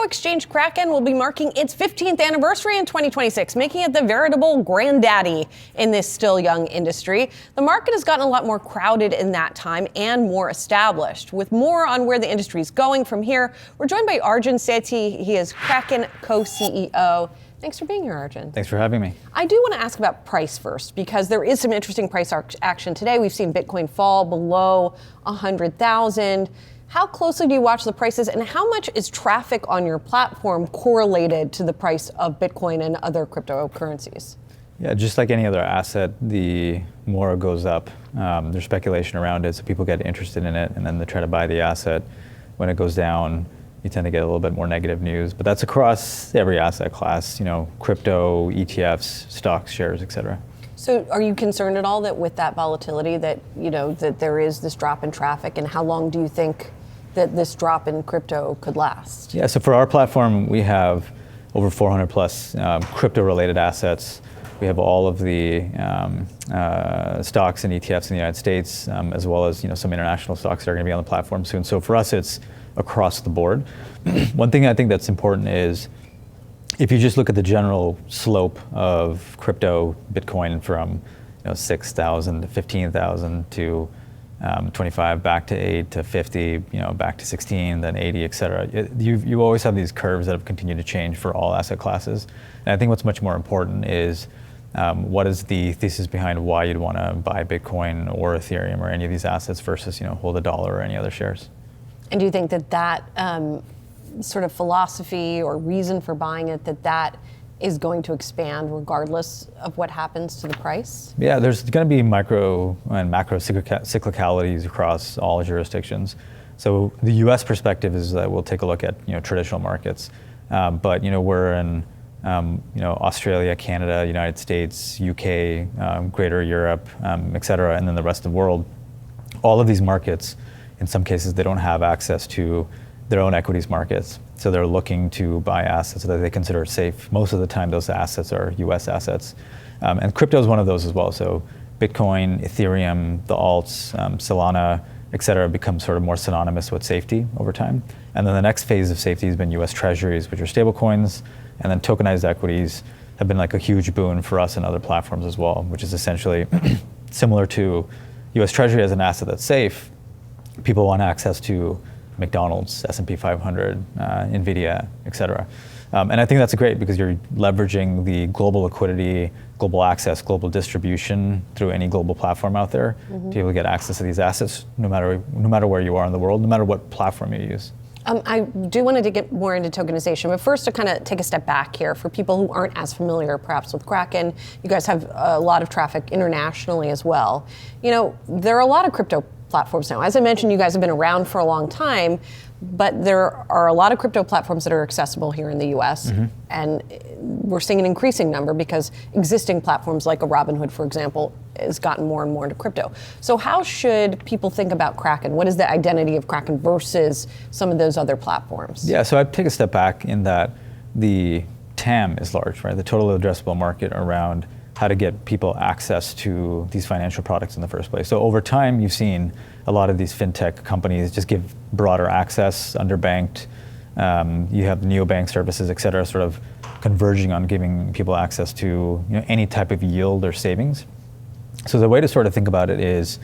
exchange Kraken will be marking its 15th anniversary in 2026, making it the veritable granddaddy in this still young industry. The market has gotten a lot more crowded in that time and more established. With more on where the industry is going from here, we're joined by Arjun Sethi. He is Kraken co-CEO. Thanks for being here, Arjun. Thanks for having me. I do want to ask about price first, because there is some interesting price action today. We've seen Bitcoin fall below 100,000. How closely do you watch the prices, and how much is traffic on your platform correlated to the price of Bitcoin and other cryptocurrencies? Yeah, just like any other asset, the more it goes up, there's speculation around it, so people get interested in it, and then they try to buy the asset. When it goes down, you tend to get a little bit more negative news, but that's across every asset class, crypto, ETFs, stocks, shares, et cetera. So are you concerned at all that with that volatility that, that there is this drop in traffic, and how long do you think that this drop in crypto could last? Yeah, so for our platform, we have over 400 plus crypto-related assets. We have all of the stocks and ETFs in the United States, as well as some international stocks that are going to be on the platform soon. So for us, it's across the board. One thing I think that's important is if you just look at the general slope of crypto, Bitcoin from 6,000 to 15,000 to 25, back to 8 to 50, back to 16, then 80, et cetera. You always have these curves that have continued to change for all asset classes. And I think what's much more important is what is the thesis behind why you'd want to buy Bitcoin or Ethereum or any of these assets versus hold a dollar or any other shares. And do you think that sort of philosophy or reason for buying it, that is going to expand regardless of what happens to the price? Yeah, there's going to be micro and macro cyclicalities across all jurisdictions. So the U.S. perspective is that we'll take a look at traditional markets, but we're in Australia, Canada, United States, UK, Greater Europe, et cetera, and then the rest of the world. All of these markets, in some cases, they don't have access to their own equities markets. So they're looking to buy assets that they consider safe. Most of the time, those assets are US assets. And crypto is one of those as well. So Bitcoin, Ethereum, the alts, Solana, et cetera, become sort of more synonymous with safety over time. And then the next phase of safety has been US treasuries, which are stable coins, and then tokenized equities have been like a huge boon for us and other platforms as well, which is essentially similar to US treasury as an asset that's safe. People want access to McDonald's, S&P 500, NVIDIA, et cetera. And I think that's great because you're leveraging the global liquidity, global access, global distribution through any global platform out there to be able to get access to these assets no matter where you are in the world, no matter what platform you use. I do want to get more into tokenization, but first to kind of take a step back here for people who aren't as familiar perhaps with Kraken. You guys have a lot of traffic internationally as well. There are a lot of crypto platforms now. As I mentioned, you guys have been around for a long time, but there are a lot of crypto platforms that are accessible here in the US, and we're seeing an increasing number because existing platforms like a Robinhood, for example, has gotten more and more into crypto. So how should people think about Kraken? What is the identity of Kraken versus some of those other platforms? Yeah, so I'd take a step back in that the TAM is large, right? The total addressable market around how to get people access to these financial products in the first place. So over time, you've seen a lot of these fintech companies just give broader access, underbanked. You have neobank services, et cetera, sort of converging on giving people access to any type of yield or savings. So the way to sort of think about it is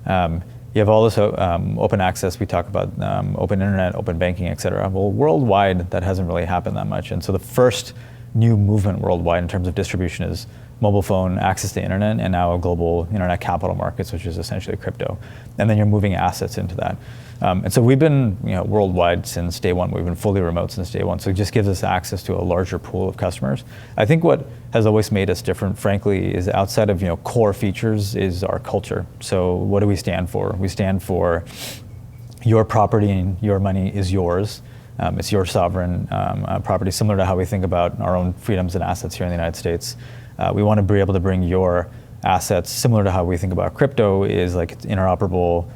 you have all this open access. We talk about open internet, open banking, et cetera. Well, worldwide, that hasn't really happened that much. And so the first new movement worldwide in terms of distribution is mobile phone, access to internet, and now a global internet capital markets, which is essentially crypto. And then you're moving assets into that. And so we've been worldwide since day one. We've been fully remote since day one. So it just gives us access to a larger pool of customers. I think what has always made us different, frankly, is outside of core features is our culture. So what do we stand for? We stand for your property and your money is yours. It's your sovereign property, similar to how we think about our own freedoms and assets here in the United States. We want to be able to bring your assets, similar to how we think about crypto, is like it's interoperable.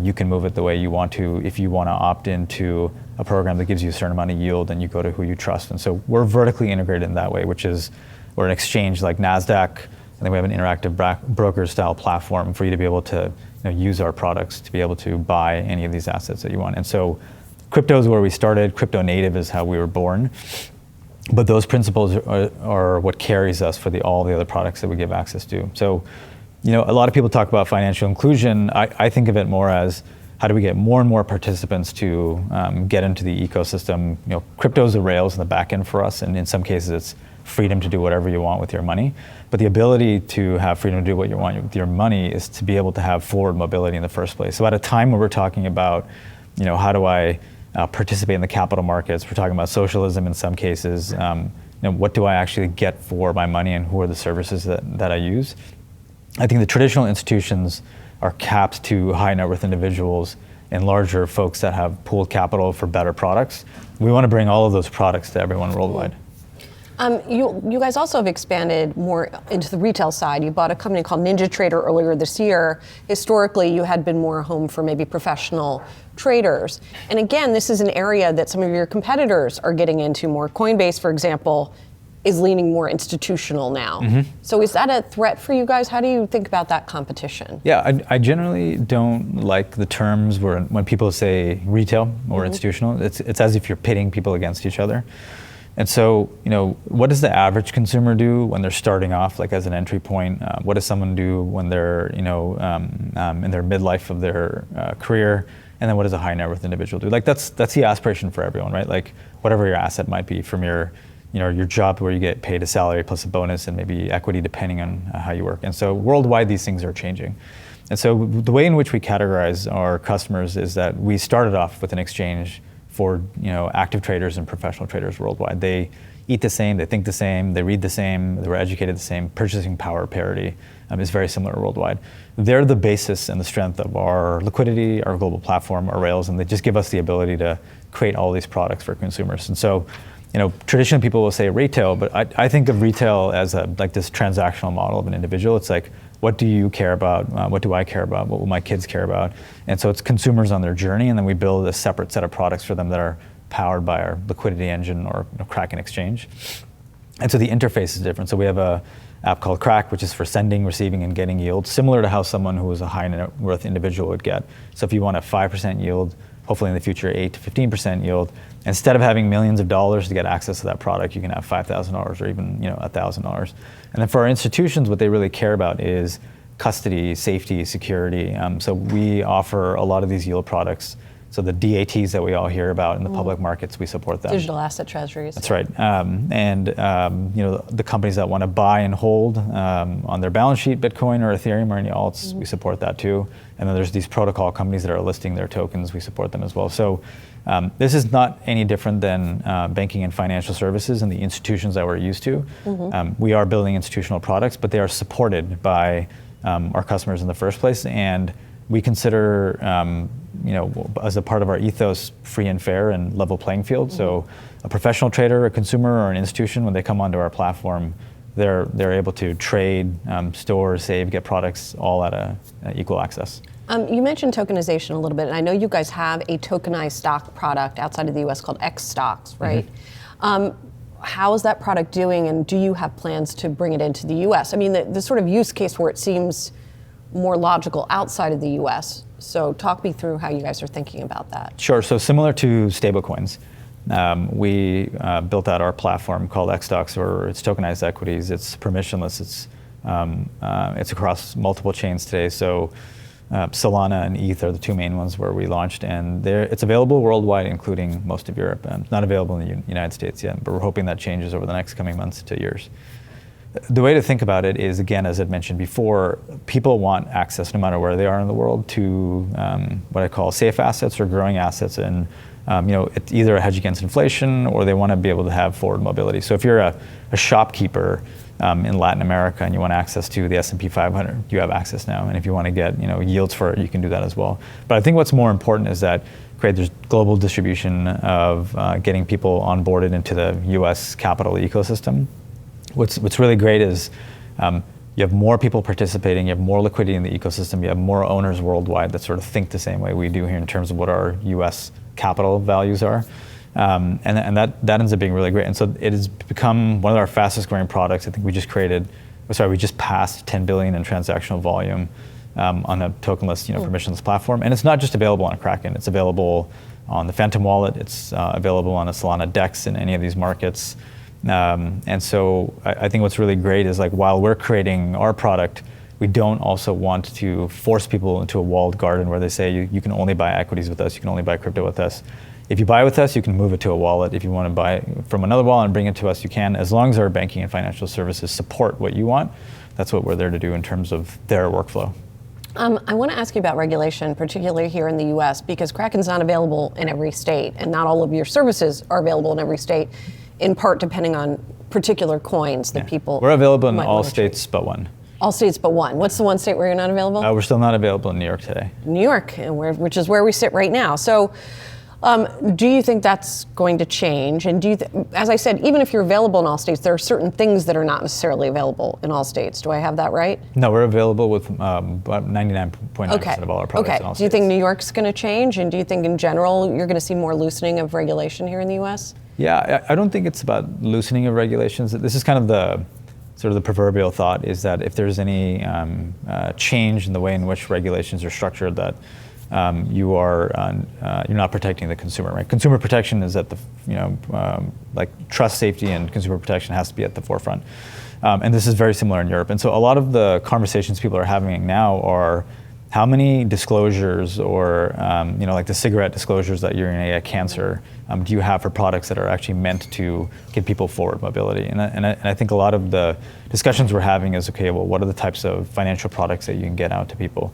You can move it the way you want to. If you want to opt into a program that gives you a certain amount of yield, then you go to who you trust. And so we're vertically integrated in that way, which is we're an exchange like NASDAQ, and then we have an interactive broker-style platform for you to be able to use our products to be able to buy any of these assets that you want. And so crypto is where we started. Crypto native is how we were born. But those principles are what carries us for all the other products that we give access to. So, a lot of people talk about financial inclusion. I think of it more as how do we get more and more participants to get into the ecosystem. Crypto is the rails in the back end for us, and in some cases it's freedom to do whatever you want with your money. But the ability to have freedom to do what you want with your money is to be able to have forward mobility in the first place. So at a time where we're talking about, how do I participate in the capital markets, we're talking about socialism in some cases, what do I actually get for my money and who are the services that I use? I think the traditional institutions are capped to high net worth individuals and larger folks that have pooled capital for better products. We want to bring all of those products to everyone worldwide. You guys also have expanded more into the retail side. You bought a company called NinjaTrader earlier this year. Historically, you had been more a home for maybe professional traders. And again, this is an area that some of your competitors are getting into more. Coinbase, for example, is leaning more institutional now. Mm-hmm. So is that a threat for you guys? How do you think about that competition? Yeah, I generally don't like the terms when people say retail or institutional. It's as if you're pitting people against each other. And so, what does the average consumer do when they're starting off, like as an entry point? What does someone do when they're, in their midlife of their career? And then what does a high net worth individual do? Like that's the aspiration for everyone, right? Like whatever your asset might be from your job where you get paid a salary plus a bonus and maybe equity depending on how you work. And so worldwide, these things are changing. And so the way in which we categorize our customers is that we started off with an exchange for active traders and professional traders worldwide. They eat the same, they think the same, they read the same, they were educated the same. Purchasing power parity is very similar worldwide. They're the basis and the strength of our liquidity, our global platform, our rails, and they just give us the ability to create all these products for consumers. And so, traditionally people will say retail, but I think of retail as like this transactional model of an individual. It's like, what do you care about? What do I care about? What will my kids care about? And so it's consumers on their journey, and then we build a separate set of products for them that are powered by our liquidity engine or Kraken exchange. And so the interface is different. So we have a app called KRAK, which is for sending, receiving, and getting yield, similar to how someone who is a high net worth individual would get. So if you want a 5% yield, hopefully in the future 8 to 15% yield, instead of having millions of dollars to get access to that product, you can have $5,000 or even $1,000. And then for our institutions, what they really care about is custody, safety, security. So we offer a lot of these yield products. So the DATs that we all hear about in the public markets, we support them. Digital asset treasuries. That's right. The companies that want to buy and hold on their balance sheet Bitcoin or Ethereum or any alts, we support that too. And then there's these protocol companies that are listing their tokens, we support them as well. So this is not any different than banking and financial services and the institutions that we're used to. We are building institutional products, but they are supported by our customers in the first place. And we consider, as a part of our ethos, free and fair and level playing field. So a professional trader, a consumer, or an institution, when they come onto our platform, they're able to trade, store, save, get products all at equal access. You mentioned tokenization a little bit, and I know you guys have a tokenized stock product outside of the US called X Stocks, right? How is that product doing, and do you have plans to bring it into the US? I mean, the sort of use case where it seems more logical outside of the US. So talk me through how you guys are thinking about that. Sure, so similar to stablecoins, we built out our platform called X Stocks, or it's tokenized equities. It's permissionless, it's across multiple chains today. So Solana and ETH are the two main ones where we launched, and it's available worldwide, including most of Europe. It's not available in the United States yet, but we're hoping that changes over the next coming months to years. The way to think about it is, again, as I've mentioned before, people want access, no matter where they are in the world, to what I call safe assets or growing assets. And it's either a hedge against inflation, or they want to be able to have forward mobility. So if you're a shopkeeper in Latin America and you want access to the S&P 500, you have access now. And if you want to get yields for it, you can do that as well. But I think what's more important is that there's global distribution of getting people onboarded into the US capital ecosystem. What's really great is you have more people participating, you have more liquidity in the ecosystem, you have more owners worldwide that sort of think the same way we do here in terms of what our US capital values are. And that ends up being really great. And so it has become one of our fastest growing products. I think we just passed 10 billion in transactional volume on a tokenless, permissionless platform. And it's not just available on Kraken, it's available on the Phantom Wallet. It's available on a Solana DEX in any of these markets. And so I think what's really great is like while we're creating our product, we don't also want to force people into a walled garden where they say you can only buy equities with us, you can only buy crypto with us. If you buy with us, you can move it to a wallet. If you want to buy from another wallet and bring it to us, you can, as long as our banking and financial services support what you want. That's what we're there to do in terms of their workflow. I want to ask you about regulation, particularly here in the US, because Kraken's not available in every state, and not all of your services are available in every state, in part depending on particular coins that people We're available in all trade. states but one. All states but one. What's the one state where you're not available? We're still not available in New York today. New York, which is where we sit right now. So do you think that's going to change? And do you, as I said, even if you're available in all states, there are certain things that are not necessarily available in all states. Do I have that right? No, we're available with about 99.9% of all our products in all states. Do you think New York's going to change? And do you think in general you're going to see more loosening of regulation here in the US? Yeah, I don't think it's about loosening of regulations. This is kind of the sort of the proverbial thought is that if there's any change in the way in which regulations are structured, that you're not protecting the consumer, right? Consumer protection is at the, like trust, safety, and consumer protection has to be at the forefront. And this is very similar in Europe. And so a lot of the conversations people are having now are how many disclosures or, like the cigarette disclosures that you're going to get cancer, do you have for products that are actually meant to get people forward mobility? And I think a lot of the discussions we're having is, okay, well, what are the types of financial products that you can get out to people?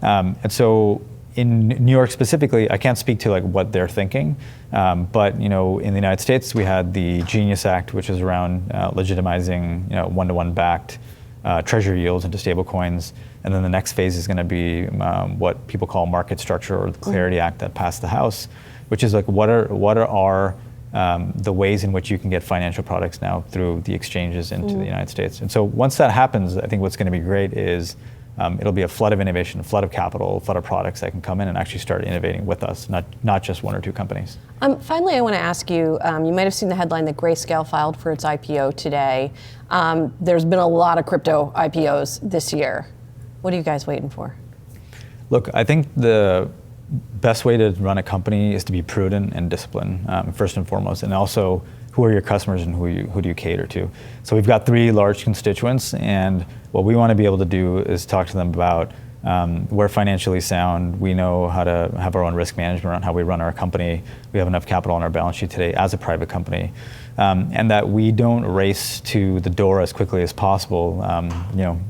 And so in New York specifically, I can't speak to like what they're thinking, but in the United States, we had the Genius Act, which is around legitimizing one-to-one backed treasury yields into stable coins. And then the next phase is going to be what people call market structure, or the Clarity Act that passed the House, which is like what are the ways in which you can get financial products now through the exchanges into the United States. And so once that happens, I think what's going to be great is it'll be a flood of innovation, a flood of capital, a flood of products that can come in and actually start innovating with us, not just one or two companies. Finally, I want to ask you, you might have seen the headline that Grayscale filed for its IPO today. There's been a lot of crypto IPOs this year. What are you guys waiting for? Look, I think the best way to run a company is to be prudent and disciplined, first and foremost, and also who are your customers and who do you cater to? So we've got 3 large constituents, and what we want to be able to do is talk to them about we're financially sound. We know how to have our own risk management around how we run our company. We have enough capital on our balance sheet today as a private company, and that we don't race to the door as quickly as possible.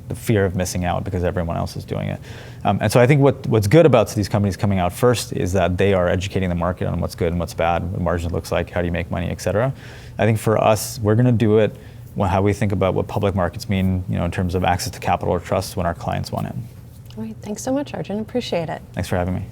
The fear of missing out because everyone else is doing it. And so I think what's good about these companies coming out first is that they are educating the market on what's good and what's bad, what margin looks like, how do you make money, et cetera. I think for us, we're going to do it how we think about what public markets mean, in terms of access to capital or trust when our clients want it. All right, thanks so much, Arjun. Appreciate it. Thanks for having me.